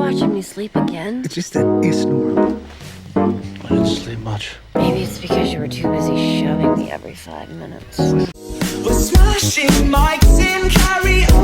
watching me sleep again? It's just that you snore. I didn't sleep much. Maybe it's because you were too busy shoving me every 5 minutes. We're smashing mics in karaoke.